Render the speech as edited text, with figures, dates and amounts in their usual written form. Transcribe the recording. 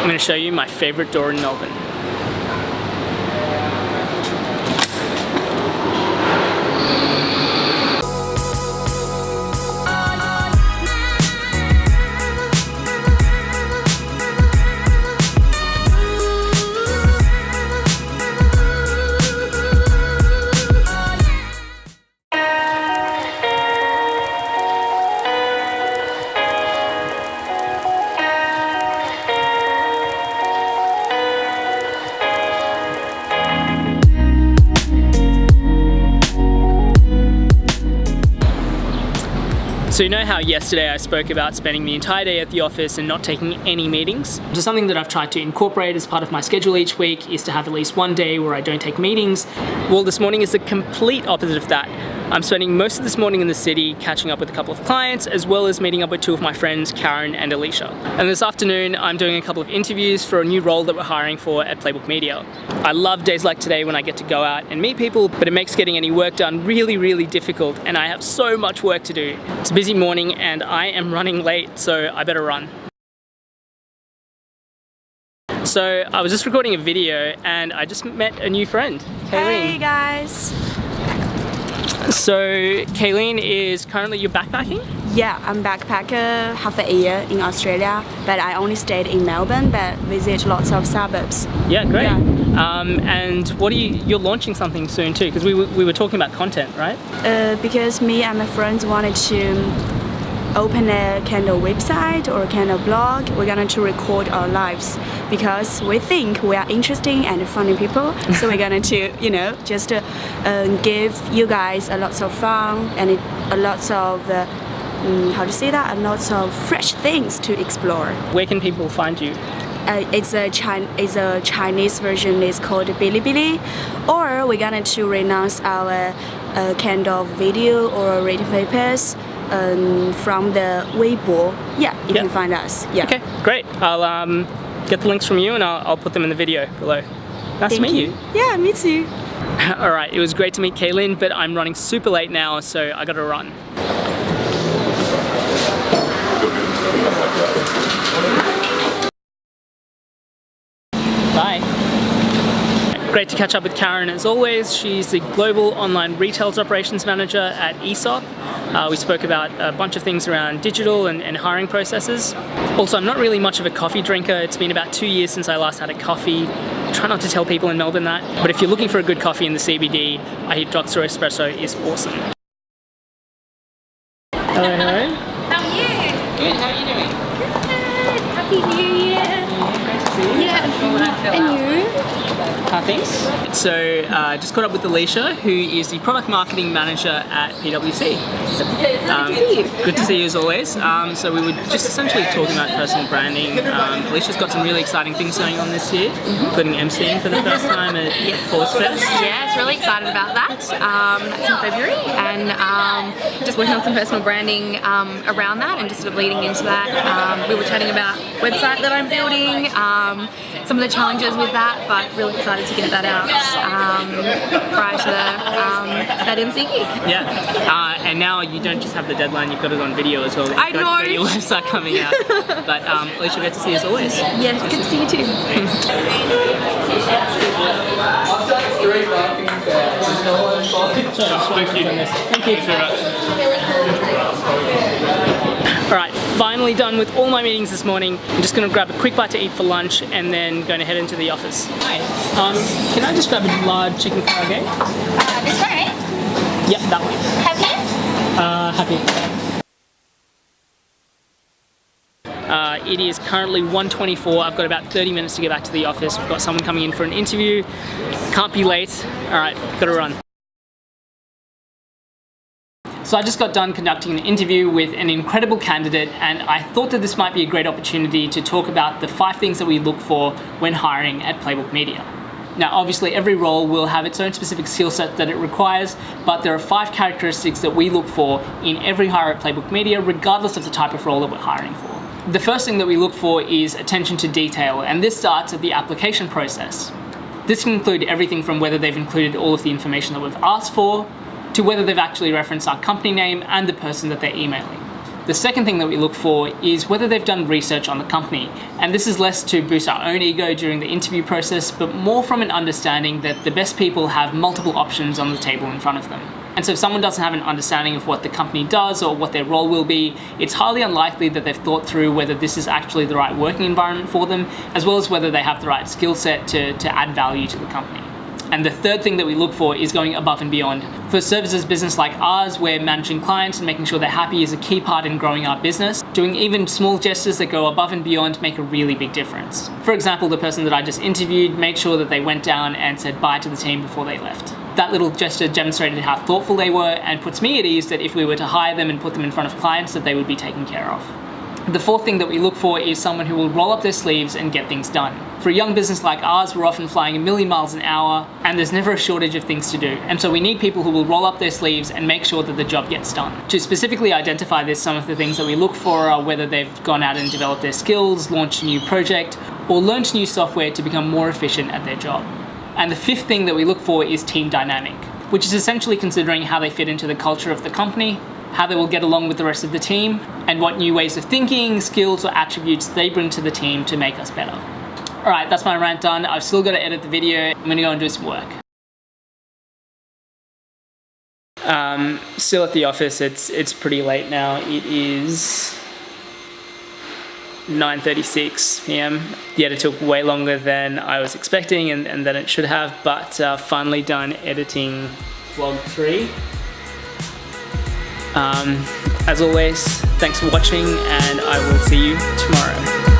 I'm going to show you my favorite door in Melbourne. So you know how yesterday I spoke about spending the entire day at the office and not taking any meetings? So something that I've tried to incorporate as part of my schedule each week is to have at least one day where I don't take meetings. Well, this morning is the complete opposite of that. I'm spending most of this morning in the city catching up with a couple of clients, as well as meeting up with two of my friends, Karen and Alicia. And this afternoon, I'm doing a couple of interviews for a new role that we're hiring for at Playbook Media. I love days like today when I get to go out and meet people, but it makes getting any work done really, really difficult, and I have so much work to do. It's a busy morning and I am running late, so I better run. So I was just recording a video and I just met a new friend, Kayleen. Hey guys! So Kayleen is currently, you're backpacking? Yeah, I'm backpacker half a year in Australia, but I only stayed in Melbourne, but visit lots of suburbs. Yeah, great. Yeah. And what are you're launching something soon too, because we were talking about content, right? Because me and my friends wanted to open a kind of website or kind of blog. We're going to record our lives because we think we are interesting and funny people. So we're going to, you know, just give you guys a lots of fun and a lots of how to say that? A lots of fresh things to explore. Where can people find you? It's a Chinese version. It's called Bilibili, or we're going to renounce our kind of video or written papers from the Weibo. Yeah, you can find us. Yeah. Okay, great. I'll get the links from you and I'll put them in the video below. Nice to meet you. Yeah, me too. All right, it was great to meet Kayleen, but I'm running super late now, so I gotta run. Bye. Great to catch up with Karen as always. She's the Global Online Retails Operations Manager at ESOP. We spoke about a bunch of things around digital and hiring processes. Also, I'm not really much of a coffee drinker. It's been about 2 years since I last had a coffee. Try not to tell people in Melbourne that. But if you're looking for a good coffee in the CBD, I hear Drugstore Espresso is awesome. Hello, hello. How are you? Good, how are you doing? Good. Happy New Year. Great to see you. Yeah. And you? How are things? So, just caught up with Alicia, who is the Product Marketing Manager at PwC. Good to see you. Good to see you as always. So we were just essentially talking about personal branding. Alicia's got some really exciting things going on this year, including emceeing for the first time at Force Fest. Yes, really excited about that. That's in February, and just working on some personal branding around that, and just sort of leading into that. We were chatting about website that I'm building, some of the challenges with that, but really excited to get that out prior to that MC gig. Yeah, and now you don't just have the deadline, you've got it on video as well. I know. You've got your website coming out. But Alicia, great to see you as always. Yes, good to see you too. Thank you very much. Alright, finally done with all my meetings this morning. I'm just going to grab a quick bite to eat for lunch and then going to head into the office. Hi. Can I just grab a large chicken karaage? This one, right? Yep, that one. Happy? Happy. It is currently 1:24. I've got about 30 minutes to get back to the office. We've got someone coming in for an interview. Can't be late. Alright, gotta run. So I just got done conducting an interview with an incredible candidate, and I thought that this might be a great opportunity to talk about the 5 things that we look for when hiring at Playbook Media. Now obviously every role will have its own specific skill set that it requires, but there are 5 characteristics that we look for in every hire at Playbook Media, regardless of the type of role that we're hiring for. The first thing that we look for is attention to detail, and this starts at the application process. This can include everything from whether they've included all of the information that we've asked for, to whether they've actually referenced our company name and the person that they're emailing. The second thing that we look for is whether they've done research on the company. And this is less to boost our own ego during the interview process, but more from an understanding that the best people have multiple options on the table in front of them. And so if someone doesn't have an understanding of what the company does or what their role will be, it's highly unlikely that they've thought through whether this is actually the right working environment for them, as well as whether they have the right skill set to add value to the company. And the third thing that we look for is going above and beyond. For a services business like ours, where managing clients and making sure they're happy is a key part in growing our business. Doing even small gestures that go above and beyond make a really big difference. For example, the person that I just interviewed made sure that they went down and said bye to the team before they left. That little gesture demonstrated how thoughtful they were and puts me at ease that if we were to hire them and put them in front of clients, that they would be taken care of. The fourth thing that we look for is someone who will roll up their sleeves and get things done. For a young business like ours, we're often flying 1,000,000 miles an hour and there's never a shortage of things to do. And so we need people who will roll up their sleeves and make sure that the job gets done. To specifically identify this, some of the things that we look for are whether they've gone out and developed their skills, launched a new project, or learned new software to become more efficient at their job. And the fifth thing that we look for is team dynamic, which is essentially considering how they fit into the culture of the company, how they will get along with the rest of the team, and what new ways of thinking, skills, or attributes they bring to the team to make us better. All right, that's my rant done. I've still got to edit the video. I'm gonna go and do some work. Still at the office, it's pretty late now. It is 9:36 p.m. The edit took way longer than I was expecting and than it should have, but finally done editing vlog 3. As always, thanks for watching and I will see you tomorrow.